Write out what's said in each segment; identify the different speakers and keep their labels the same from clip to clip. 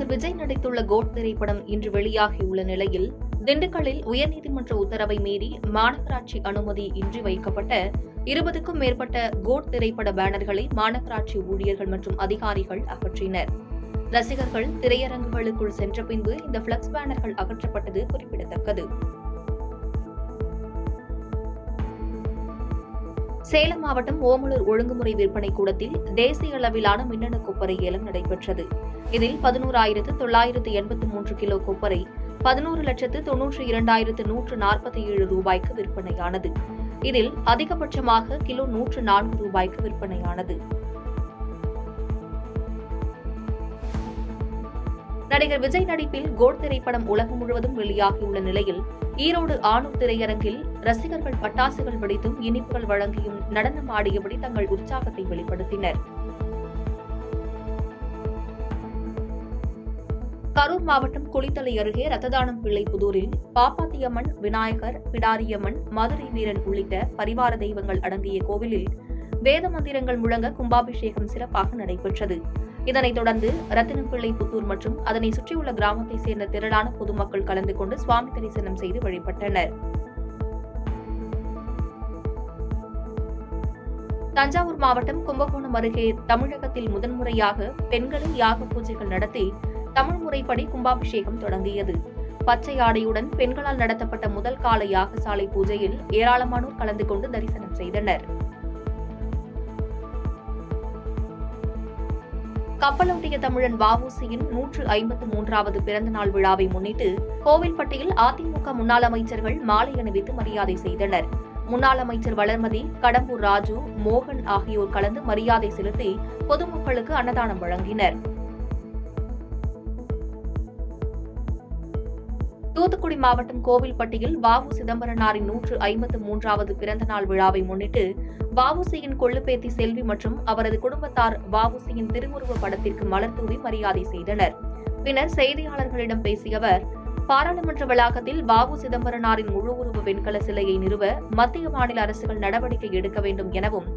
Speaker 1: நடிகர் விஜய் நடித்துள்ள கோட் திரைப்படம் இன்று வெளியாகியுள்ள நிலையில், திண்டுக்கல்லில் உயர்நீதிமன்ற உத்தரவை மீறி மாநகராட்சி அனுமதி இன்றி வைக்கப்பட்ட 20க்கும் மேற்பட்ட கோட் திரைப்பட பேனர்களை மாநகராட்சி ஊழியர்கள் மற்றும் அதிகாரிகள் அகற்றினர். ரசிகர்கள் திரையரங்குகளுக்குள் சென்ற பின்பு இந்த பிளக்ஸ் பேனர்கள் அகற்றப்பட்டது குறிப்பிடத்தக்கது. சேலம் மாவட்டம் ஓமலூர் ஒழுங்குமுறை விற்பனை கூடத்தில் தேசிய அளவிலான மின்னணு கொப்பரை ஏலம் நடைபெற்றது. இதில் 11,983 கிலோ கொப்பரை 11,92,147 ரூபாய்க்கு விற்பனையானது. இதில் அதிகபட்சமாக கிலோ 104 ரூபாய்க்கு விற்பனையானது. நடிகர் விஜய் நடிப்பில் கோட் திரைப்படம் உலகம் முழுவதும் வெளியாகியுள்ள நிலையில், ஈரோடு ஆனூர் திரையரங்கில் ரசிகர்கள் பட்டாசுகள் வெடித்தும் இனிப்புகள் வழங்கியும் நடனம் ஆடியபடி தங்கள் உற்சாகத்தை வெளிப்படுத்தினர். கரூர் மாவட்டம் குளித்தலை அருகே ரத்ததானம் பிள்ளைப்புதூரில் பாப்பாத்தியம்மன், விநாயகர், பிடாரியம்மன், மதுரை வீரன் உள்ளிட்ட பரிவார தெய்வங்கள் அடங்கிய கோவிலில் வேத மந்திரங்கள் முழங்க கும்பாபிஷேகம் சிறப்பாக நடைபெற்றது. இதனைத் தொடர்ந்து ரத்தினப்பிள்ளைப்புத்தூர் மற்றும் அதனை சுற்றியுள்ள கிராமத்தைச் சேர்ந்த திரளான பொதுமக்கள் கலந்து கொண்டு சுவாமி தரிசனம் செய்து வழிபட்டனர். தஞ்சாவூர் மாவட்டம் கும்பகோணம் அருகே தமிழகத்தில் முதன்முறையாக பெண்களின் யாக பூஜைகள் நடத்தி தமிழ் முறைப்படி கும்பாபிஷேகம் தொடங்கியது. பச்சை ஆடையுடன் பெண்களால் நடத்தப்பட்ட முதல் கால யாகசாலை பூஜையில் ஏராளமானோர் கலந்து கொண்டு தரிசனம் செய்தனர். கப்பலோட்டிய தமிழன் வ.உ.சி.யின் 153வது பிறந்தநாள் விழாவை முன்னிட்டு கோவில்பட்டியில் அதிமுக முன்னாள் அமைச்சர்கள் மாலை அணிவித்து மரியாதை செய்தனர். முன்னாள் அமைச்சர் வளர்மதி, கடம்பூர் ராஜு, மோகன் ஆகியோர் கலந்து மரியாதை செலுத்தி பொதுமக்களுக்கு அன்னதானம் வழங்கினர். தூத்துக்குடி மாவட்டம் கோவில்பட்டியில் வ.உ. சிதம்பரனாரின் 153வது பிறந்தநாள் விழாவை முன்னிட்டு வ.உ.சி.யின் கொள்ளுப்பேத்தி செல்வி மற்றும் அவரது குடும்பத்தார் வ.உ.சி.யின் திருவுருவ படத்திற்கு மலர் தூவி மரியாதை செய்தனர். பின்னர் செய்தியாளர்களிடம் பேசிய அவர், பாராளுமன்ற வளாகத்தில் வ.உ. சிதம்பரனாரின் முழு உருவ வெண்கல சிலையை நிறுவ மத்திய மாநில அரசுகள் நடவடிக்கை எடுக்க வேண்டும் எனவும்,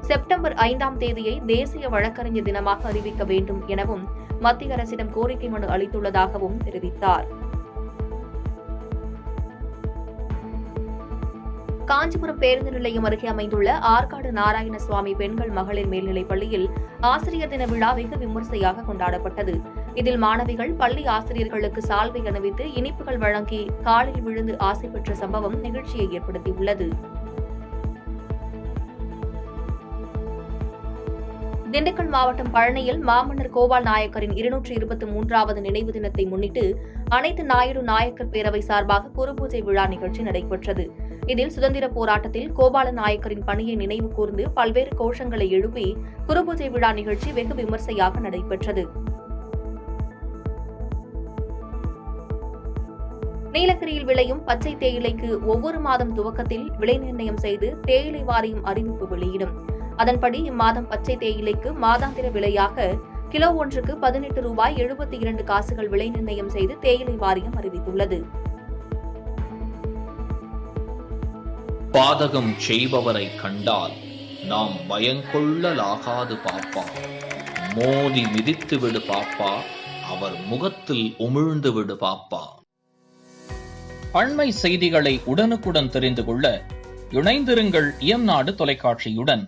Speaker 1: செப்டம்பர் 5ஆம் தேதியை தேசிய வழக்கறிஞர் தினமாக அறிவிக்க வேண்டும் எனவும் மத்திய அரசிடம் கோரிக்கை மனு அளித்துள்ளதாகவும் தெரிவித்தார். காஞ்சிபுரம் பேருந்து நிலையம் அருகே அமைந்துள்ள ஆற்காடு நாராயணசுவாமி பெண்கள் மகளிர் மேல்நிலைப் பள்ளியில் ஆசிரியர் தின விழா வெகு விமர்சையாக கொண்டாடப்பட்டது. இதில் மாணவிகள் பள்ளி ஆசிரியர்களுக்கு சால்வை அணிவித்து இனிப்புகள் வழங்கி காலில் விழுந்து ஆசை பெற்ற சம்பவம் நிகழ்ச்சியை ஏற்படுத்தியுள்ளது. திண்டுக்கல் மாவட்டம் பழனியில் மாமன்னர் கோபால் நாயக்கரின் 223வது நினைவு தினத்தை முன்னிட்டு அனைத்து நாயுடு நாயக்கர் பேரவை சார்பாக குருபூஜை விழா நிகழ்ச்சி நடைபெற்றது. இதில் சுதந்திர போராட்டத்தில் கோபால நாயக்கரின் பணியை நினைவு கூர்ந்து பல்வேறு கோஷங்களை எழுப்பி குருபூஜை விழா நிகழ்ச்சி வெகு விமர்சையாக நடைபெற்றது. நீலகிரியில் விளையும் பச்சை தேயிலைக்கு ஒவ்வொரு மாதம் துவக்கத்தில் விலை நிர்ணயம் செய்து தேயிலை வாரியம் அறிவிப்பு வெளியிடும். அதன்படி இம்மாதம் பச்சை தேயிலைக்கு மாதாந்திர விலையாக கிலோ ஒன்றுக்கு 18 ரூபாய் 72 காசுகள் விலை நிர்ணயம் செய்து தேயிலை வாரியம் அறிவித்துள்ளது.
Speaker 2: பாதகம் செய்பவரை கண்டால் நாம் பயங்கொள்ளலாகாது பாப்பா, மோதி மிதித்து விடு பாப்பா, அவர் முகத்தில் உமிழ்ந்து விடு பாப்பா. அண்மை செய்திகளை உடனுக்குடன் தெரிந்து கொள்ள இணைந்திருங்கள் இயம்நாடு தொலைக்காட்சியுடன்.